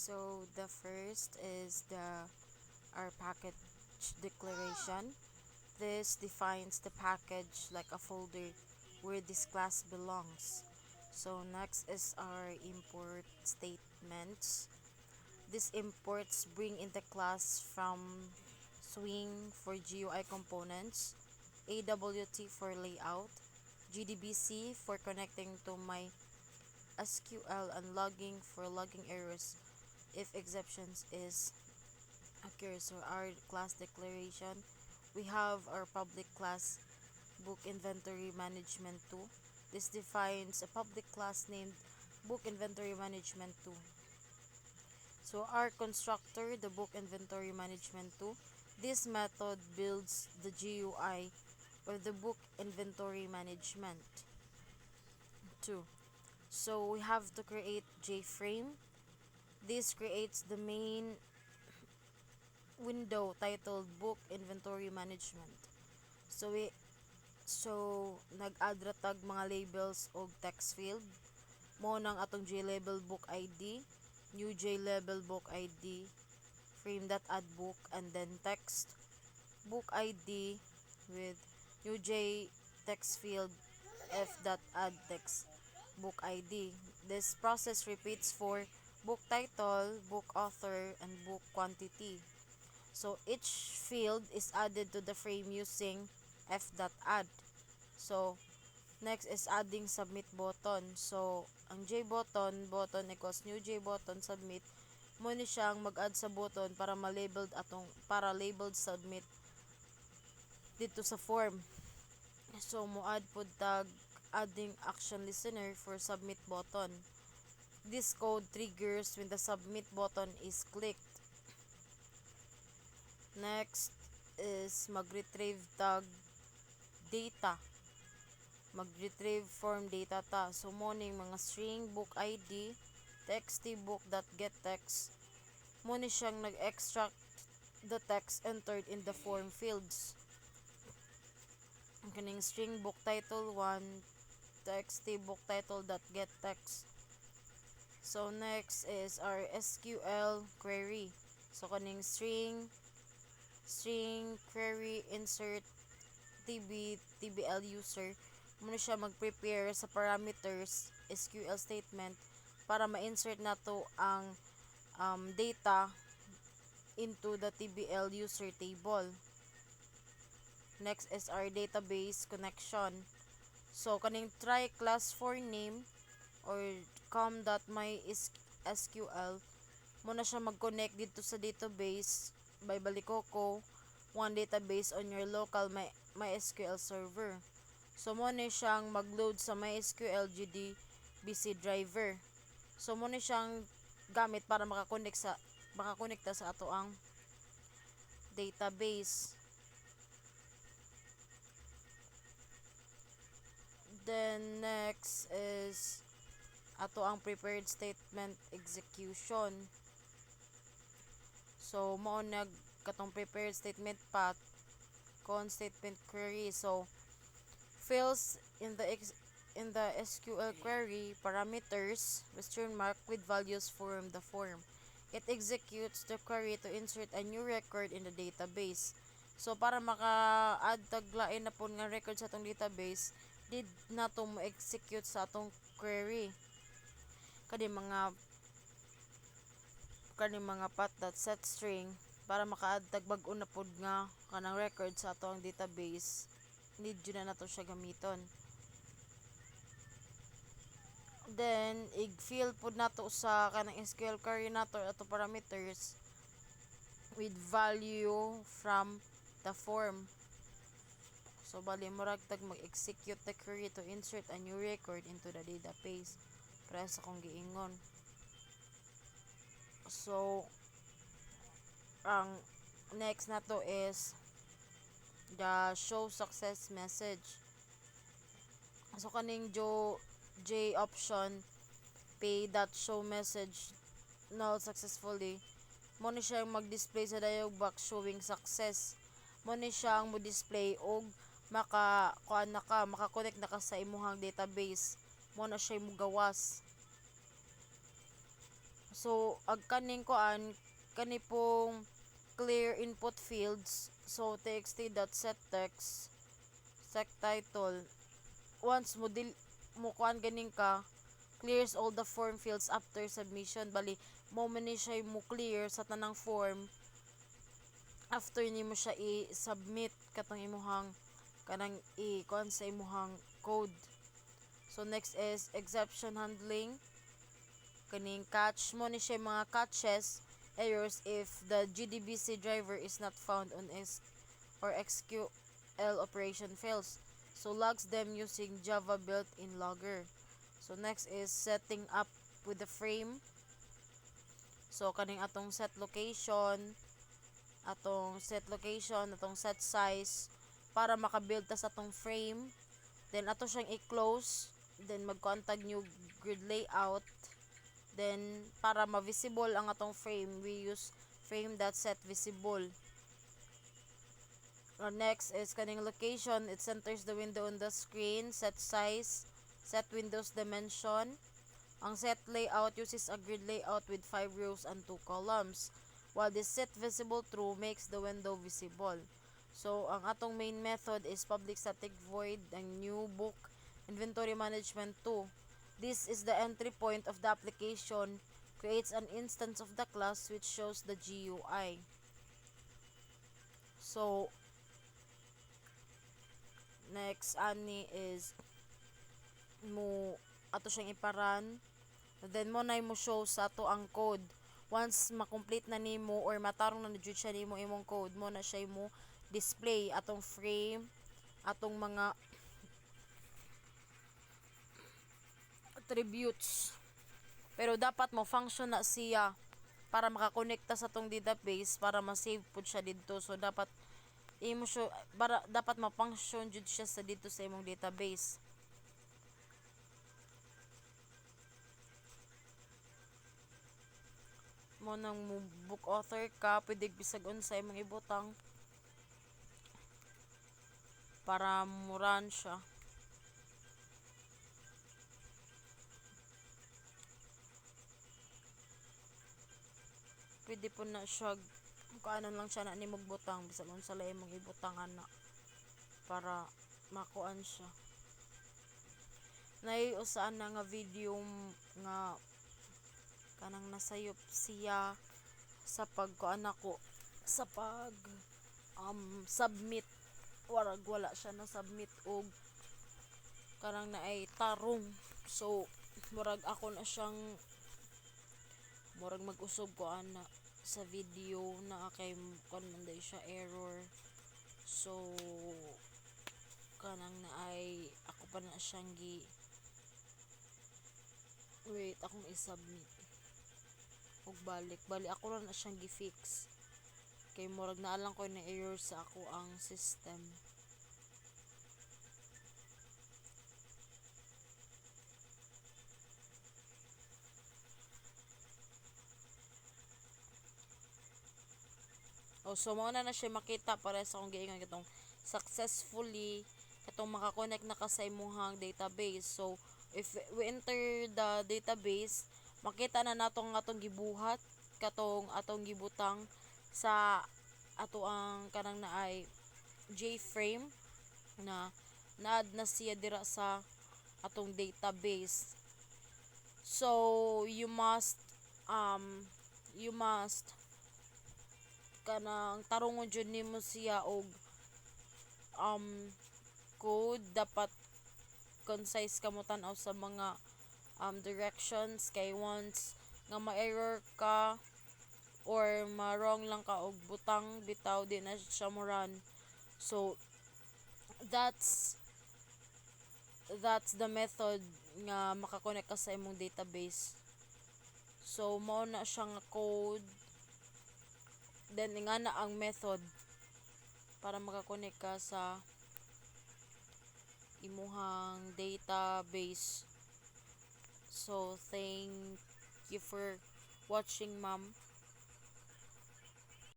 So the first is the our package declaration. This defines the package like a folder where this class belongs. So next is our import statements. These imports bring in the class from Swing for GUI components, AWT for layout, GDBC for connecting to my SQL, and logging for logging errors if exceptions is occur. So our class declaration, we have our public class book inventory management 2. This defines a public class named book inventory management 2. So our constructor, the book inventory management 2, this method builds the GUI or the book inventory management 2. So we have to create JFrame. This creates the main window titled book inventory management. So nag-add ra tag mga labels og text field. Mo nang atong JLabel book ID, new JLabel book ID, frame.add book, and then text book ID with new J text field f.add text book ID. This process repeats for book title, book author, and book quantity. So each field is added to the frame using f.add. So next is adding submit button. So ang J button equals new J button submit. Mo ni siyang mag-add sa button para labeled submit dito sa form. So mo add pud tag adding action listener for submit button. This code triggers when the submit button is clicked. Next is mag-retrieve tag data. Mag-retrieve form data ta. So morning mga string book ID, txt_book.getText. Mo ni siyang nag-extract the text entered in the form fields. Ang kaning string book title 1, txt_booktitle.getText. So next is our SQL query. So kaning string query insert tbl user, muna siya mag-prepare sa parameters SQL statement para ma-insert nato ang data into the tbl user table. Next is our database connection. So kaning try class for name or com.mysql, muna siya mag-connect dito sa database by balikoko one database on your local MySQL server. So mo ni siyang mag-load sa MySQL GDBC driver. So mo ni siyang gamit para makakonekta sa ato ang database. Then next is ato ang prepared statement execution. So mo katong prepared statement path con statement query. So fills in the SQL query parameters with values from the form. It executes the query to insert a new record in the database. So para maka-add taglain na pud nga record sa atong database, did na to mo execute sa atong query. Kani mga path.set string para maka-add tag bag-o na pod nga kanang record sa ato ang database, need yun na nato siya gamiton. Then i-fill pod nato sa kanang SQL query nato ato parameters with value from the form. So bali murag tag mag-execute the query to insert a new record into the database. Para sa kong giingon. So ang next nato is the show success message. So kaning J option pay.show message null successfully, mo ni siya mag-display sa dialog box showing success. Mo ni siya ang mo-display og maka-connect na ka sa imuhang database. Mo na siya mo gawas. So ag kaning kuan kani pong clear input fields, so txt.setText set title, once mo kuan ganing ka, clears all the form fields after submission. Bali mo man ni siya mo clear sa tanang form after nimo siya i-submit katong imuhang kanang i-kuan sa imuhang code. So next is exception handling. Kaning catch mo ni siya mga catches errors if the GDBC driver is not found on or SQL operation fails. So logs them using Java built-in logger. So next is setting up with the frame. So kaning atong set location, atong set size para makabuild ta sa atong frame. Then ato siyang i-close, then mag-contact new grid layout. Then para ma-visible ang atong frame, we use frame.setVisible. Next is kaning location, it centers the window on the screen. Set size, set windows dimension. Ang set layout uses a grid layout with 5 rows and 2 columns, while the set visible true makes the window visible. So ang atong main method is public static void ang new book inventory management 2. This is the entry point of the application, creates an instance of the class which shows the GUI. So next ani is mo ato siyang iparan, then mo na mo show sa ato ang code. Once ma-complete na nimo or matarong na jud siya nimo imong code, mo na siya mo display atong frame, atong mga attributes. Pero dapat mo function na siya para makakonekta sa atong database para ma-save pud siya didto. So dapat imo siya para dapat ma-function jud siya sa dito sa imong database. Mo nang mo book author ka, pwede bisag unsa imong ibutang para mo run siya. Pwede po na siya kaanon lang siya na ni magbutang bisag unsa la imong ibutang ana para makuan siya. Nay usaan na nga video nga kanang nasayop siya sa pagkuan ako sa pag submit, warag wala siya na submit og kanang naay tarong. So murag ako na siyang murag mag-usog ko ana sa video na kay kon man day siya error. So kanang naay ako pa na siyang wait akong i-submit ug bali ako lang na siyang gi-fix kay murag naa lang ko na error sa ako ang system. So mao na siya makita para sa akong giingon katong successfully katong makakonect na ka sa imong database. So if we enter the database, makita na natong atong gibuhat katong atong gibutang sa ato ang kanang naay JFrame na na-add na siya dira sa atong database. So you must kanang tarungon jud nimo siya og code. Dapat concise ka mo tan-aw sa mga directions kay once nga ma-error ka or ma-wrong lang ka og butang bitaw di na siya mo run. So that's the method nga makakonect ka sa imong database. So mao na siya nga code, then nga na ang method para makakonect ka sa imuhang database. So thank you for watching, ma'am.